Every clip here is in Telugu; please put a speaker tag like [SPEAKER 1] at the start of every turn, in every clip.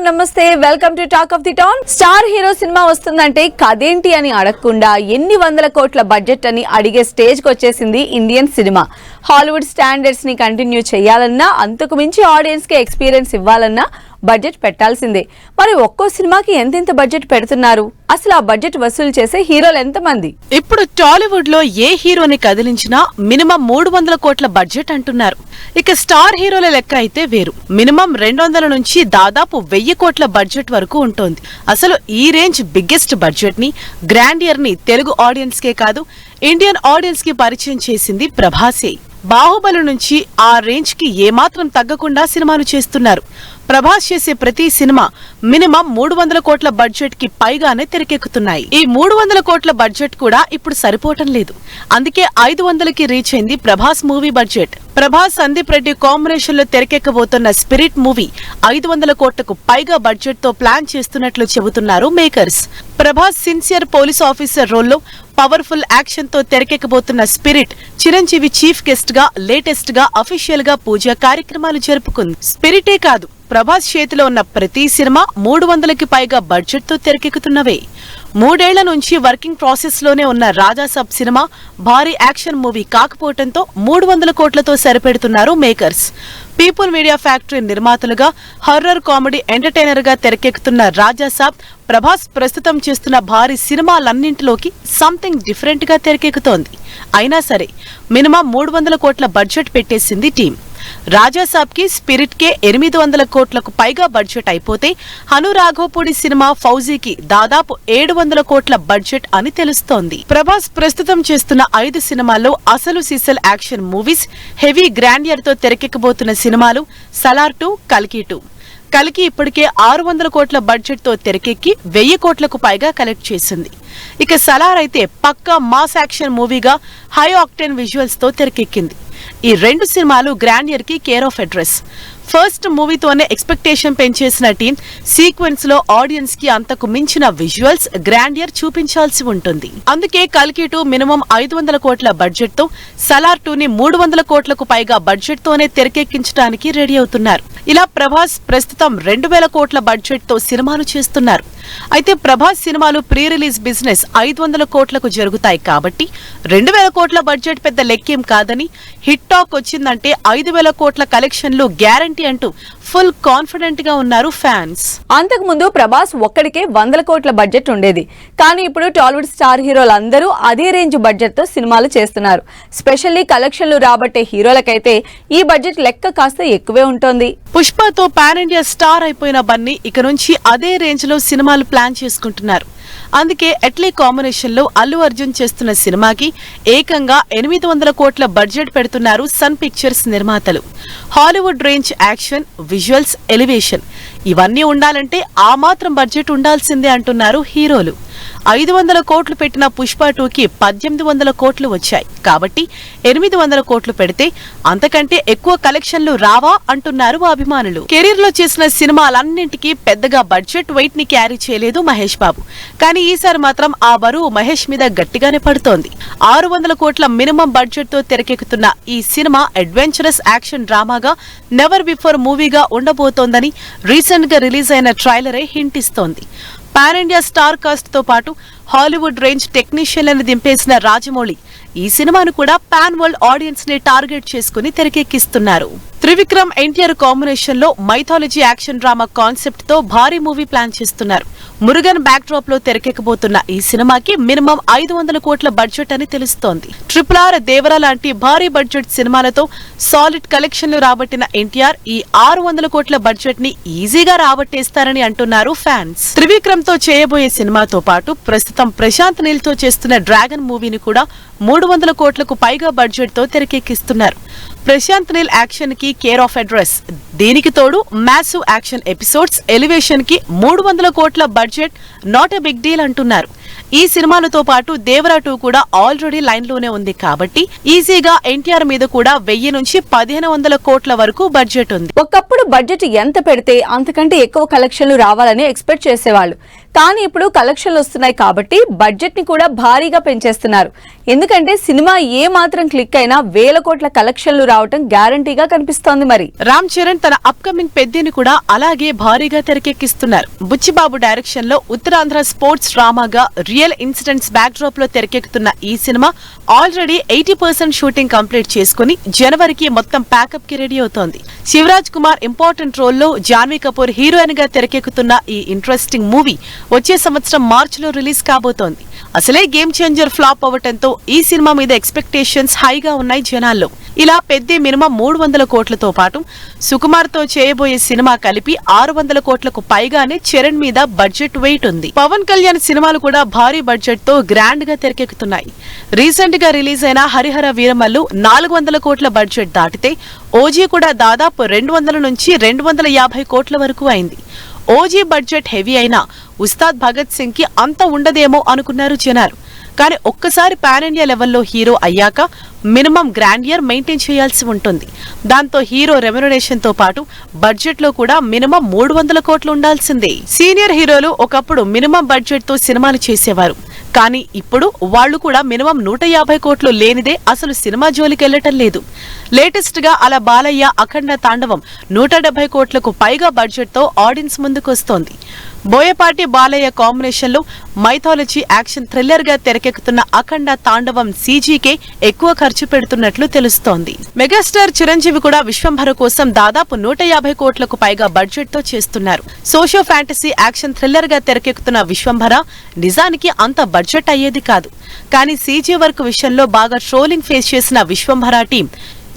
[SPEAKER 1] నమస్తే, welcome to talk of the town. Star hero cinema వస్తుందంటే కదేంటి అని అడగకుండా ఎన్ని వందల కోట్ల బడ్జెట్ అని అడిగే స్టేజ్ కి వచ్చేసింది ఇండియన్ సినిమా. హాలీవుడ్ స్టాండర్డ్స్ ని కంటిన్యూ చేయాలన్నా, అంతకు మించి ఆడియన్స్ కి ఎక్స్పీరియన్స్ ఇవ్వాలన్నా బడ్జెట్ పెట్టాల్సిందే. మరి ఒక్కో సినిమాకి ఎంత బడ్జెట్ పెడుతున్నారు? అసలు ఆ బడ్జెట్ వసూలు చేసే హీరోలు ఎంతమంది?
[SPEAKER 2] ఇప్పుడు టాలీవుడ్ లో ఏ హీరోని కదిలించినా మినిమం 300 కోట్ల బడ్జెట్ అంటున్నారు. ఇక స్టార్ హీరోల లెక్క అయితే వేరు. మినిమం 200 నుంచి దాదాపు 1000 కోట్ల బడ్జెట్ వరకు ఉంటుంది. అసలు ఈ రేంజ్ బిగ్గెస్ట్ బడ్జెట్ ని, గ్రాండియర్ ని తెలుగు ఆడియన్స్ కే కాదు, ఇండియన్ ఆడియన్స్ కి పరిచయం చేసింది ప్రభాసే. బాహుబలి నుంచి ఆ రేంజ్ కి ఏమాత్రం తగ్గకుండా సినిమాలు చేస్తున్నారు. ప్రభాస్ చేసే ప్రతి సినిమా మినిమం 300 కోట్ల బడ్జెట్ కి పైగానే తెరకెక్కుతున్నాయి. ఈ 300 కోట్ల బడ్జెట్ కూడా ఇప్పుడు సరిపోవటం లేదు. అందుకే 500కి రీచ్ అయింది Prabhas movie budget. Prabhas Sandeep Reddy combination లో తెరకెక్కబోతున్న స్పిరిట్ మూవీ 500 కోట్లకు పైగా బడ్జెట్ తో ప్లాన్ చేస్తున్నట్లు చెబుతున్నారు makers. Prabhas sincere police officer రోల్లో పవర్ఫుల్ యాక్షన్ తో తెరకెక్కబోతున్న స్పిరిట్ చిరంజీవి చీఫ్ గెస్ట్ గా లేటెస్ట్ గా అఫీషియల్ గా పూజా కార్యక్రమాలు జరుపుకుంది. స్పిరిటే కాదు, ప్రభాస్ చేతిలో ఉన్న ప్రతి సినిమా 300కి పైగా బడ్జెట్ తో తెరకెక్కుతున్నవే. 3 ఏళ్ల నుంచి వర్కింగ్ ప్రాసెస్ లోనే ఉన్న రాజాసాబ్ సినిమా భారీ యాక్షన్ మూవీ కాకపోవడంతో 300 కోట్లతో సరిపెడుతున్నారు మేకర్స్. పీపుల్ మీడియా ఫ్యాక్టరీ నిర్మాతలుగా హర్రర్ కామెడీ ఎంటర్టైనర్ గా తెరకెక్కుతున్న రాజాసాబ్ ప్రభాస్ ప్రస్తుతం చేస్తున్న భారీ సినిమాలన్నింటిలోకి సంథింగ్ డిఫరెంట్ గా తెరకెక్కుతోంది. అయినా సరే మినిమం 300 కోట్ల బడ్జెట్ పెట్టేసింది టీం. రాజాసాబ్ కి, స్పిరిట్ కే 800 కోట్లకు పైగా బడ్జెట్ అయిపోతే, హను రాఘవపూడి సినిమా ఫౌజీకి దాదాపు 700 కోట్ల బడ్జెట్ అని తెలుస్తోంది. ప్రభాస్ ప్రస్తుతం చేస్తున్న 5 సినిమాల్లో అసలు sisal action movies, heavy grandeur తో తెరకెక్కబోతున్న సినిమాలు సలార్ 2, కల్కి 2. కల్కి ఇప్పటికే 600 కోట్ల బడ్జెట్ తో తెరకెక్కి 1000 కోట్లకు పైగా కలెక్ట్ చేసింది. ఇక సలార్ అయితే పక్కా మాస్ యాక్షన్ మూవీగా హై ఆక్టేన్ విజువల్స్ తో తెరకెక్కింది. ఈ 2 సినిమాలు గ్రాండియర్ కి కేర్ ఆఫ్ అడ్రస్. ఫస్ట్ మూవీతోనే ఎక్స్పెక్టేషన్ పెంచేసిన టీం సీక్వెన్స్ లో ఆడియన్స్ కి అంతకు మించిన విజువల్స్, గ్రాండియర్ చూపించాల్సి ఉంటుంది. అందుకే కల్కి 2 మినిమం 500 కోట్ల బడ్జెట్ తో, సలార్ 2ని 300 కోట్లకు పైగా బడ్జెట్ తోనే తెరకెక్కించడానికి రెడీ అవుతున్నారు. ఇలా ప్రభాస్ ప్రస్తుతం 2000 కోట్ల బడ్జెట్ తో సినిమాలు చేస్తున్నారు. అయితే ప్రభాస్ సినిమాలు ప్రీ రిలీజ్ బిజినెస్ 500 కోట్లకు జరుగుతాయి కాబట్టి 2000 కోట్ల బడ్జెట్ పెద్ద లెక్కేం కాదని, హిట్ టాక్ వచ్చిందంటే 5000 కోట్ల కలెక్షన్లు గ్యారంటీ అంటూ ఫుల్ కాన్ఫిడెంట్ గా ఉన్నారు ఫ్యాన్స్.
[SPEAKER 1] అంతకు ముందు ప్రభాస్ ఒక్కడికే 100 కోట్ల బడ్జెట్ ఉండేది. కానీ ఇప్పుడు టాలీవుడ్ స్టార్ హీరోలందరూ అదే రేంజ్ బడ్జెట్ తో సినిమాలు చేస్తున్నారు. స్పెషల్లీ కలెక్షన్లు రాబట్టే హీరోలకైతే ఈ బడ్జెట్ లెక్క కాస్త ఎక్కువే ఉంటుంది.
[SPEAKER 2] పుష్పతో పాన్ ఇండియా స్టార్ అయిపోయిన బన్నీ ఇక నుంచి అదే రేంజ్ లో సినిమాలు ప్లాన్ చేసుకుంటున్నారు. అందుకే ఎట్లీ కాంబినేషన్ లో అల్లు అర్జున్ చేస్తున్న సినిమాకి ఏకంగా 800 కోట్ల బడ్జెట్ పెడుతున్నారు సన్ పిక్చర్స్ నిర్మాతలు. Hollywood range action, visuals, elevation ఇవన్నీ ఉండాలంటే ఆ మాత్రం బడ్జెట్ ఉండాల్సిందే అంటున్నారు హీరోలు. 500 కోట్లు పెట్టిన పుష్ప 2కి 1800 కోట్లు వచ్చాయి కాబట్టి 800 కోట్లు పెడితే అంతకంటే ఎక్కువ కలెక్షన్లు రావా అంటున్నారు అభిమానులు. కెరీర్ లో చేసిన సినిమాలన్నింటికీ పెద్దగా బడ్జెట్ వెయిట్ ని క్యారీ చేయలేదు మహేష్ బాబు. కానీ ఈసారి మాత్రం ఆ బరువు మహేష్ మీద గట్టిగానే పడుతోంది. 600 కోట్ల మినిమం బడ్జెట్ తో తెరకెక్కుతున్న ఈ సినిమా అడ్వెంచరస్ యాక్షన్ డ్రామాగా నెవర్ బిఫోర్ మూవీగా ఉండబోతోందని రీసెంట్ గా రిలీజ్ అయిన ట్రైలరే హింట్ ఇస్తోంది. పాన్ ఇండియా స్టార్ కాస్ట్ తో పాటు హాలీవుడ్ రేంజ్ టెక్నీషియన్లను దింపేసిన రాజమౌళి ఈ సినిమాను కూడా పాన్ వరల్డ్ ఆడియన్స్ ని టార్గెట్ చేసుకుని తెరకెక్కిస్తున్నారు. త్రివిక్రమ్ ఎన్టీఆర్ కాంబినేషన్ లో మైథాలజీ యాక్షన్ డ్రామా కాన్సెప్ట్ తో భారీ మూవీ ప్లాన్ చేస్తున్నారు. మురుగన్ బ్యాక్ డ్రాప్ లో తెరకెక్కబోతున్న ఈ సినిమాకి మినిమం 500 కోట్ల బడ్జెట్ అని తెలుస్తోంది. RRR, దేవరా లాంటి భారీ బడ్జెట్ సినిమాలతో సాలిడ్ కలెక్షన్లు రాబట్టిన ఎన్టీఆర్ ఈ 600 కోట్ల బడ్జెట్ ని ఈజీగా రాబట్టేస్తారని అంటున్నారు ఫ్యాన్స్. త్రివిక్రమ్ తో చేయబోయే సినిమాతో పాటు ప్రస్తుతం ప్రశాంత్ నీల్ తో చేస్తున్న డ్రాగన్ మూవీని కూడా 300 కోట్లకు పైగా బడ్జెట్ తో తెరకెక్కిస్తున్నారు. ప్రశాంత్ నీల్ యాక్షన్ కి కేర్ ఆఫ్ అడ్రస్. దీనికి తోడు మ్యాసివ్ యాక్షన్ ఎపిసోడ్స్, ఎలివేషన్ కి 300 కోట్ల budget not a big deal అంటున్నారు. ఈ సినిమాలతో పాటు దేవరా 2 కూడా ఆల్రెడీ లైన్ లోనే ఉంది కాబట్టి ఈజీగా ఎన్టీఆర్ మీద కూడా 1000 నుంచి 1500 కోట్ల వరకు బడ్జెట్ ఉంది.
[SPEAKER 1] ఒకప్పుడు బడ్జెట్ ఎంత పెడితే అంతకంటే ఎక్కువ కలెక్షన్లు రావాలని ఎక్స్పెక్ట్ చేసేవాళ్ళు. కానీ ఇప్పుడు కలెక్షన్లు వస్తున్నాయి కాబట్టి బడ్జెట్ ని కూడా భారీగా పెంచేస్తున్నారు. ఎందుకంటే సినిమా ఏ మాత్రం క్లిక్ అయినా 1000 కోట్ల కలెక్షన్లు రావటం గ్యారంటీగా కనిపిస్తోంది. మరి
[SPEAKER 2] రామ్ చరణ్ తన అప్కమింగ్ పెద్దిని కూడా అలాగే భారీగా తెరకెక్కిస్తున్నారు. బుచ్చిబాబు డైరెక్షన్ లో ఉత్తరాంధ్ర స్పోర్ట్స్ డ్రామాగా రియల్ ఇన్సిడెంట్స్ బ్యాక్ డ్రాప్ లో తెరకెక్కుతున్న ఈ సినిమా ఆల్రెడీ 80% షూటింగ్ కంప్లీట్ చేసుకుని జనవరికి మొత్తం ప్యాకప్ కి రెడీ అవుతోంది. శివరాజ్ కుమార్ ఇంపార్టెంట్ రోల్లో జాన్వీ కపూర్ హీరోయిన్ గా తెరకెక్కుతున్న ఈ ఇంట్రెస్టింగ్ మూవీ వచ్చే సంవత్సరం మార్చిలో రిలీజ్ కాబోతోంది. అసలే గేమ్ చేంజర్ ఫ్లాప్ అవ్వటంతో ఈ సినిమా మీద ఎక్స్పెక్టేషన్స్ హైగా ఉన్నాయి జనాల్లో. ఇలా పెద్ద మినిమం 300 కోట్లతో పాటు సుకుమార్ తో చేయబోయే సినిమా కలిపి 600 కోట్లకు పైగానే చరణ్ మీద బడ్జెట్ వెయిట్ ఉంది. పవన్ కళ్యాణ్ సినిమాలు కూడా భారీ బడ్జెట్ తో గ్రాండ్ గా తెరకెక్కుతున్నాయి. రీసెంట్ గా రిలీజ్ అయిన హరిహర వీరమల్లు 400 కోట్ల బడ్జెట్ దాటితే ఓజీ కూడా దాదాపు 200 నుంచి 250 కోట్ల వరకు అయింది. ఓజీ బడ్జెట్ హెవీ అయినా ఉస్తాద్ భగత్ సింగ్ కి అంత ఉండదేమో అనుకున్నారు జనాలు. కానీ ఒక్కసారి పాన్ ఇండియా లెవెల్లో హీరో అయ్యాక మినిమం గ్రాండియర్ మెయింటైన్ చేయాల్సి ఉంటుంది. దాంతో హీరో రెమ్యునరేషన్ తో పాటు బడ్జెట్ లో కూడా మినిమం 300 కోట్లు ఉండాల్సిందే. సీనియర్ హీరోలు ఒకప్పుడు మినిమం బడ్జెట్ తో సినిమాలు చేసేవారు. కానీ ఇప్పుడు వాళ్లు కూడా మినిమం 150 కోట్లు లేనిదే అసలు సినిమా జోలికెళ్లటం లేదు. లేటెస్ట్ గా అలా బాలయ్య అఖండ తాండవం 170 కోట్లకు పైగా బడ్జెట్ తో ఆడియన్స్ ముందుకొస్తోంది. బోయపాటి బాలయ్య కాంబినేషన్ లో మైథాలజీ యాక్షన్ థ్రిల్లర్ గా తెరకెక్కుతున్న అఖండ తాండవం సీజీకే ఎక్కువ ఖర్చు పెడుతున్నట్లు తెలుస్తోంది. మెగాస్టార్ చిరంజీవి కూడా విశ్వంభర కోసం దాదాపు 150 కోట్లకు పైగా బడ్జెట్ తో చేస్తున్నారు. సోషో ఫ్యాంటసీ యాక్షన్ థ్రిల్లర్ గా తెరకెక్కుతున్న విశ్వంభర నిజానికి అంత బడ్జెట్ అయ్యేది కాదు. కానీ సీజీ వర్క్ విషయంలో బాగా ట్రోలింగ్ ఫేస్ చేసిన విశ్వంభర టీం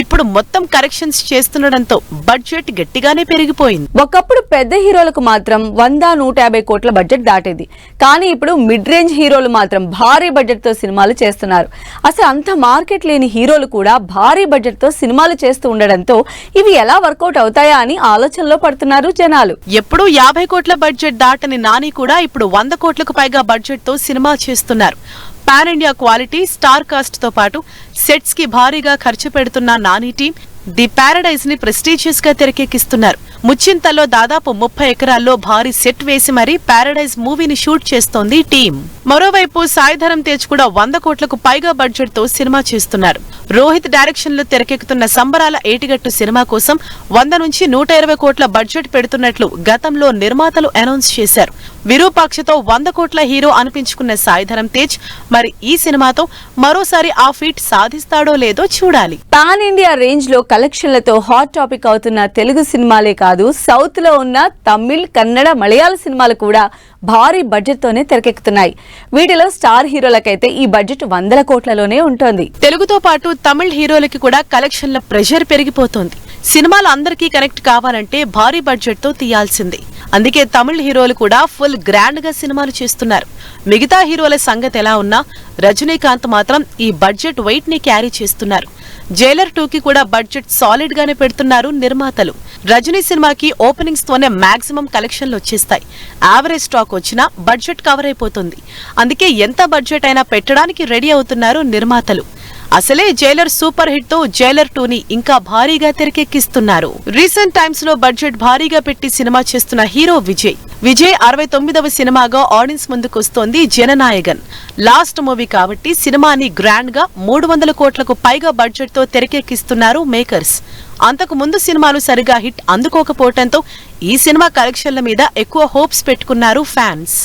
[SPEAKER 2] ఇప్పుడు మొత్తం కరెక్షన్స్ చేస్తుండటంతో బడ్జెట్ గట్టిగానే పెరిగిపోయింది.
[SPEAKER 1] ఒకప్పుడు పెద్ద హీరోలకు మాత్రం 100-150 కోట్ల బడ్జెట్ దాటేది. కానీ ఇప్పుడు మిడ్ రేంజ్ హీరోలు మాత్రం భారీ బడ్జెట్ తో సినిమాలు చేస్తున్నారు. అసలు అంత మార్కెట్ లేని హీరోలు కూడా భారీ బడ్జెట్ తో సినిమాలు చేస్తూ ఉండడంతో ఇవి ఎలా వర్కౌట్ అవుతాయా అని ఆలోచనలో పడుతున్నారు జనాలు.
[SPEAKER 2] ఎప్పుడు 50 కోట్ల బడ్జెట్ దాటని నాని కూడా ఇప్పుడు 100 కోట్లకు పైగా బడ్జెట్ తో సినిమా చేస్తున్నారు. Pan India quality star cast తో పాటు సెట్స్ కి భారీగా ఖర్చు పెడుతున్న నాని టీం ది ప్యారడైజ్ ని ప్రెస్టీజియస్ గా తెరకెక్కిస్తున్నారు. ముచ్చింతల్లో దాదాపు 30 ఎకరాల్లో భారీ సెట్ వేసి మరీ ప్యారడైజ్ మూవీని షూట్ చేస్తోంది టీం. మరోవైపు సాయిధరం తేజ్ కూడా 100 కోట్లకు పైగా బడ్జెట్ తో సినిమా చేస్తున్నారు. రోహిత్ డైరెక్షన్ లో తెరకెక్కుతున్న సంబరాల ఏటిగట్టు సినిమా కోసం 100 నుంచి 120 కోట్ల బడ్జెట్ పెడుతున్నట్లు గతంలో నిర్మాతలు అనౌన్స్ చేశారు. విరూపాక్షతో 100 కోట్ల హీరో అనిపించుకున్న సాయిధరం తేజ్ మరి ఈ సినిమాతో మరోసారి ఆ ఫీట్ సాధిస్తాడో లేదో చూడాలి.
[SPEAKER 1] పాన్ ఇండియా రేంజ్ లో కలెక్షన్లతో హాట్ టాపిక్ అవుతున్న తెలుగు సినిమాలే కాదు, సౌత్ లో ఉన్న తమిళ్, కన్నడ, మలయాళ సినిమాలు కూడా భారీ బడ్జెట్ తోనే తెరకెక్కుతున్నాయి. వీటిలో స్టార్ హీరోలకైతే ఈ బడ్జెట్ 100 కోట్లలోనే ఉంటుంది.
[SPEAKER 2] తెలుగుతో పాటు తమిళ్ హీరోలకి కూడా కలెక్షన్ల ప్రెషర్ పెరిగిపోతోంది. సినిమాలు అందరికీ కనెక్ట్ కావాలంటే భారీ బడ్జెట్ తో తీయాల్సిందే. అందుకే తమిళ్ హీరోలు కూడా ఫుల్ గ్రాండ్ గా సినిమాలు చేస్తున్నారు. మిగతా హీరోల సంగతి ఎలా ఉన్నా రజనీకాంత్ మాత్రం ఈ బడ్జెట్ వెయిట్ ని క్యారీ చేస్తున్నారు. జైలర్ 2 కి కూడా బడ్జెట్ సాలిడ్ గానే పెడుతున్నారు నిర్మాతలు. రజనీ సినిమాకి ఓపెనింగ్స్ తోనే మాక్సిమం కలెక్షన్లు వచ్చేస్తాయి. యావరేజ్ స్టాక్ వచ్చినా బడ్జెట్ కవర్ అయిపోతుంది. అందుకే ఎంత బడ్జెట్ అయినా పెట్టడానికి రెడీ అవుతున్నారు నిర్మాతలు. అసలే జైలర్ సూపర్ హిట్ తో జైలర్ 2 ని ఇంకా భారీగా తెరకెక్కిస్తున్నారు. రీసెంట్ టైమ్స్ లో బడ్జెట్ భారీగా పెట్టి సినిమా చేస్తున్న హీరో విజయ్ 69వ సినిమాగా ఆడియన్స్ ముందుకొస్తోంది జననాయగన్. లాస్ట్ మూవీ కాబట్టి సినిమాని గ్రాండ్ గా 300 కోట్లకు పైగా బడ్జెట్ తో తెరకెక్కిస్తున్నారు మేకర్స్. అంతకు ముందు సినిమాలు సరిగా హిట్ అందుకోకపోవడంతో ఈ సినిమా కలెక్షన్ల మీద ఎక్కువ హోప్స్ పెట్టుకున్నారు ఫ్యాన్స్.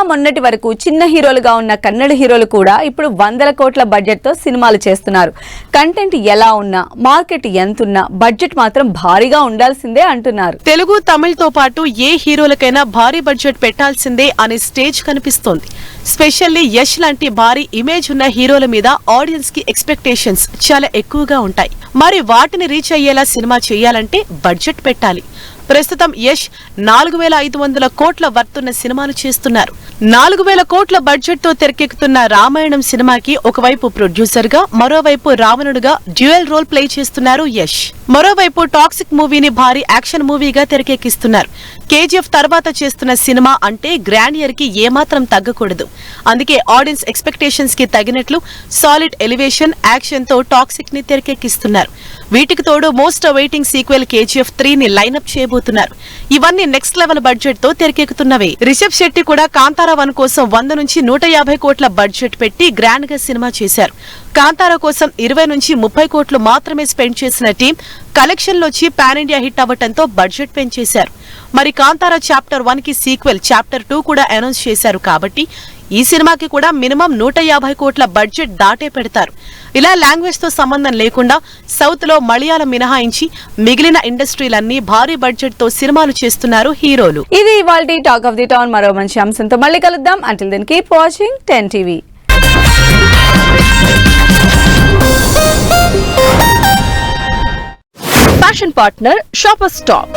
[SPEAKER 1] మొన్నటి వరకు చిన్న హీరోలుగా ఉన్న కన్నడ హీరోలు కూడా ఇప్పుడు 100 కోట్ల బడ్జెట్ తో సినిమాలు చేస్తున్నారు. కంటెంట్ ఎలా ఉన్నా, మార్కెట్ ఎంతున్నా బడ్జెట్ మాత్రం భారీగా ఉండాల్సిందే అంటున్నారు.
[SPEAKER 2] తెలుగు, తమిళ్ తో పాటు ఏ హీరోలకైనా భారీ బడ్జెట్ పెట్టాల్సిందే అనే స్టేజ్ కనిపిస్తోంది. స్పెషల్లీ యష్ లాంటి భారీ ఇమేజ్ ఉన్న హీరోల మీద ఆడియన్స్ కి ఎక్స్పెక్టేషన్స్ చాలా ఎక్కువగా ఉంటాయి. మరి వాటిని రీచ్ అయ్యేలా సినిమా చేయాలంటే బడ్జెట్ పెట్టాలి. ప్రస్తుతం యష్ 4500 కోట్ల వర్తున్న సినిమాలు చేస్తున్నారు. 4,000 కోట్ల బడ్జెట్ తో తెరకెక్కుతున్న రామాయణం సినిమాకి ఒకవైపు ప్రొడ్యూసర్ గా మరోవైపు రావణుడుగా డ్యూయల్ రోల్ ప్లే చేస్తున్నారు యష్. మరోవైపు టాక్సిక్ మూవీని భారీ యాక్షన్ మూవీగా తెరకెక్కిస్తున్నారు. కేజీఎఫ్ తర్వాత చేస్తున్న సినిమా అంటే గ్రాండియర్ కి ఏమాత్రం తగ్గకూడదు. అందుకే ఆడియన్స్ ఎక్స్పెక్టేషన్స్ కి తగినట్లు సాలిడ్ ఎలివేషన్ యాక్షన్ తో టాక్సిక్ ని తెరకెక్కిస్తున్నారు. వీటికి తోడు మోస్ట్ అవైటింగ్ సీక్వెల్ కేజీఎఫ్ 3 ని లైనప్ చేయబోతున్నారు. ఇవన్నీ నెక్స్ట్ లెవెల్ బడ్జెట్ తో తెరకెక్కుతున్నవే. రిషబ్ శెట్టి కూడా కాంతారా 1 కోసం 100 నుంచి 150 కోట్ల బడ్జెట్ పెట్టి గ్రాండ్ గా సినిమా చేశారు. కాంతారా కోసం 20 నుంచి 30 కోట్లు మాత్రమే స్పెండ్ చేసిన టీం కలెక్షన్లోచి పాన్ ఇండియా హిట్ అవ్వడంతో బడ్జెట్ పెంచేశారు. మరి కాంతారా చాప్టర్ 1 కి సీక్వెల్ చాప్టర్ 2 కూడా అనౌన్స్ చేశారు. కాబట్టి ఈ సినిమాకి కూడా మినిమం 150 కోట్ల బడ్జెట్ దాటే పెడతారు. ఇలా లాంగ్వేజ్ తో సంబంధం లేకుండా సౌత్ లో మలయాళం మినహాయించి మిగిలిన ఇండస్ట్రీలన్నీ భారీ బడ్జెట్ తో సినిమాలు చేస్తున్నారు హీరోలు.
[SPEAKER 1] ఇది ఇవాల్టి టాక్ ఆఫ్ ది టౌన్. మరో మంచి అంశంతో మళ్ళీ కలుద్దాం. Until then keep watching 10 TV.
[SPEAKER 3] Fashion partner Shoppers Stop.